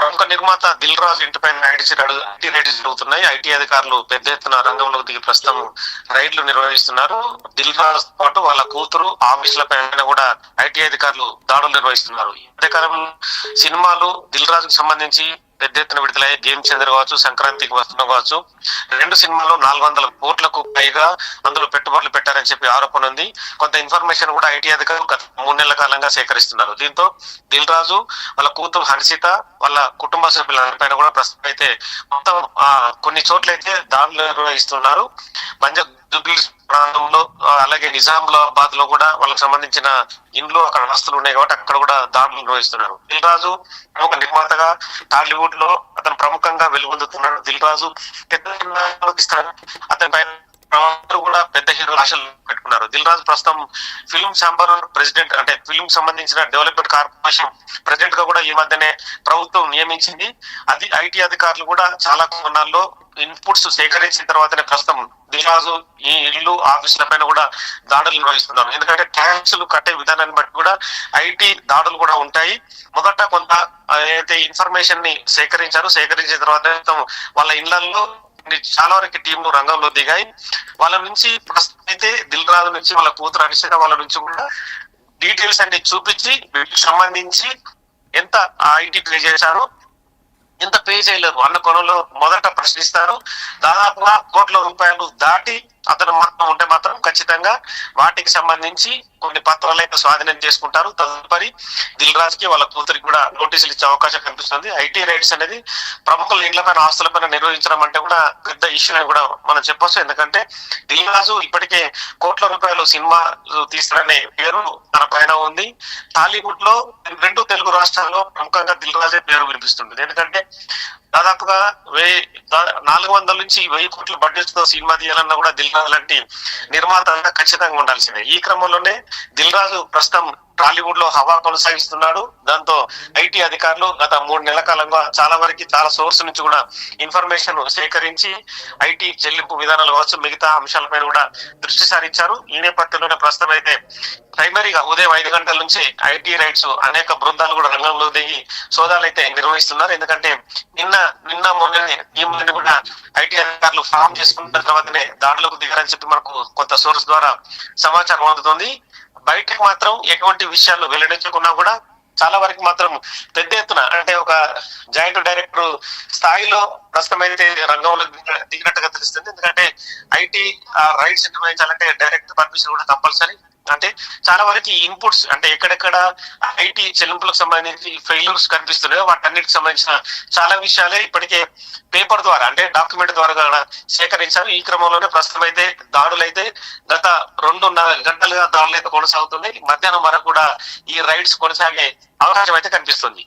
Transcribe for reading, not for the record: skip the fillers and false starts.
ప్రముఖ నిర్మాత దిల్ రాజు ఇంటిపైన ఐటీ రైడ్స్ జరుగుతున్నాయి. ఐటీ అధికారులు పెద్ద ఎత్తున రంగంలోకి దిగి ప్రస్తుతం రైడ్లు నిర్వహిస్తున్నారు. దిల్ రాజు పాటు వాళ్ళ కూతురు ఆఫీసుల పైన కూడా ఐటీ అధికారులు దాడులు నిర్వహిస్తున్నారు. ఈ మధ్యకాలం సినిమాలు దిల్ రాజుకు సంబంధించి పెద్ద ఎత్తున విడుదలయ్యే గేమ్ చేంజర్ కావచ్చు, సంక్రాంతికి వస్తున్నాం కావచ్చు, 2 సినిమాల్లో 400 కోట్లకు పైగా అందులో పెట్టుబడులు పెట్టారని చెప్పి ఆరోపణ ఉంది. కొంత ఇన్ఫర్మేషన్ కూడా ఐటీ అధికారులు గత 3 నెలల కాలంగా సేకరిస్తున్నారు. దీంతో దిల్ రాజు, వాళ్ళ కూతురు హర్షిత, వాళ్ళ కుటుంబ సభ్యులపైన కూడా ప్రస్తుతం అయితే మొత్తం కొన్ని చోట్ల అయితే దాడులు నిర్వహిస్తున్నారు. ప్రాంతంలో, అలాగే నిజామాబాద్ లో కూడా వాళ్ళకి సంబంధించిన ఇండ్లు, అక్కడ ఆస్తులు ఉన్నాయి కాబట్టి అక్కడ కూడా దాడులు నిర్వహిస్తున్నారు. దిల్ రాజు ప్రముఖ నిర్మాతగా టాలీవుడ్ లో అతను ప్రముఖంగా వెలుగొందుతున్నాడు. దిల్ రాజు పెద్ద అతని పైన కూడా పెద్ద హీరో ఆశలు పెట్టుకున్నారు. దిల్ రాజు ప్రస్తుతం ఫిల్మ్ ఛాంబర్ ప్రెసిడెంట్, అంటే ఫిల్మ్ సంబంధించిన డెవలప్మెంట్ కార్పొరేషన్ ప్రెసిడెంట్ గా కూడా ఈ మధ్యనే ప్రభుత్వం నియమించింది. అది ఐటీ అధికారులు కూడా చాలా కొన్నాళ్ళు ఇన్పుట్స్ సేకరించిన తర్వాతనే ప్రస్తుతం దిల్ రాజు ఈ ఇల్లు, ఆఫీసుల పైన కూడా దాడులు నిర్వహిస్తున్నారు. ఎందుకంటే ట్యాక్సులు కట్టే విధానాన్ని బట్టి కూడా ఐటీ దాడులు కూడా ఉంటాయి. మొదట కొంత ఏదైతే ఇన్ఫర్మేషన్ ని సేకరించిన తర్వాత వాళ్ళ ఇళ్లలో చాలా వరకు టీంలు రంగంలో దిగాయి. వాళ్ళ నుంచి ప్రస్తుతం అయితే దిల్ రాజు నుంచి వాళ్ళ కూతురు హర్షిత వాళ్ళ నుంచి కూడా డీటెయిల్స్ అన్ని చూపించి వీటికి సంబంధించి ఎంత ఐటీ పే చేశారు, ఎంత పే చేయలేరు అన్న కోణంలో మొదట ప్రశ్నిస్తారు. దాదాపుగా కోట్ల రూపాయలు దాటి అతను మాత్రం ఉంటే మాత్రం ఖచ్చితంగా వాటికి సంబంధించి కొన్ని పత్రాలు అయితే స్వాధీనం చేసుకుంటారు. తదుపరి దిల్ రాజుకి వాళ్ళ కూతురికి కూడా నోటీసులు ఇచ్చే అవకాశం కనిపిస్తుంది. ఐటీ రైడ్స్ అనేది ప్రముఖుల ఇండ్ల పైన, ఆస్తుల పైన నిర్వహించడం అంటే కూడా పెద్ద ఇష్యూ అని కూడా మనం చెప్పొచ్చు. ఎందుకంటే దిల్ రాజు ఇప్పటికే కోట్ల రూపాయలు సినిమా తీస్తారనే పేరు తన పైన ఉంది. టాలీవుడ్ లో 2 తెలుగు రాష్ట్రాల్లో ప్రముఖంగా దిల్ రాజే పేరు వినిపిస్తుంది. ఎందుకంటే దాదాపుగా 400 నుంచి 1000 కోట్ల బడ్జెట్ తో సినిమా తీయాలన్నా కూడా దిల్ రాజు లాంటి నిర్మాత ఖచ్చితంగా ఉండాల్సిందే. ఈ క్రమంలోనే దిల్ రాజు ప్రస్తుతం టాలీవుడ్ లో హవా కొనసాగిస్తున్నాడు. దాంతో ఐటీ అధికారులు గత 3 నెలల కాలంగా చాలా సోర్స్ నుంచి కూడా ఇన్ఫర్మేషన్ సేకరించి ఐటీ చెల్లింపు విధానాలు కావచ్చు, మిగతా అంశాలపైన కూడా దృష్టి సారించారు. ఈ నేపథ్యంలోనే ప్రస్తుతం అయితే ప్రైమరీగా ఉదయం 5 గంటల నుంచి ఐటీ రైడ్స్ అనేక బృందాలు కూడా రంగంలో దిగి సోదాలు అయితే నిర్వహిస్తున్నారు. ఎందుకంటే నిన్న మొన్ననే టీంలని కూడా ఐటీ అధికారులు ఫామ్ చేసుకున్న తర్వాతనే దాడులకు దిగారని చెప్పి మనకు కొంత సోర్స్ ద్వారా సమాచారం అందుతుంది. బయటకు మాత్రం ఎటువంటి విషయాలు వెల్లడించకున్నా కూడా చాలా వరకు మాత్రం పెద్ద ఎత్తున, అంటే ఒక జాయింట్ డైరెక్టర్ స్థాయిలో ప్రస్తుతం అయితే రంగంలో దిగినట్టుగా తెలుస్తుంది. ఎందుకంటే ఐటీ రైట్స్ నిర్వహించాలంటే డైరెక్ట్ పర్మిషన్ కూడా కంపల్సరీ. అంటే చాలా వరకు ఇన్పుట్స్, అంటే ఎక్కడెక్కడ ఐటీ చెల్లింపులకు సంబంధించి ఫెయిల్యూర్స్ కనిపిస్తున్నాయో వాటన్నిటికి సంబంధించిన చాలా విషయాలే ఇప్పటికే పేపర్ ద్వారా, అంటే డాక్యుమెంట్ ద్వారా సేకరించారు. ఈ క్రమంలోనే ప్రస్తుతం అయితే దాడులు అయితే గత 2.5 గంటలుగా దాడులు అయితే కొనసాగుతున్నాయి. మధ్యాహ్నం వరకు కూడా ఈ రైడ్స్ కొనసాగే అవకాశం అయితే కనిపిస్తుంది.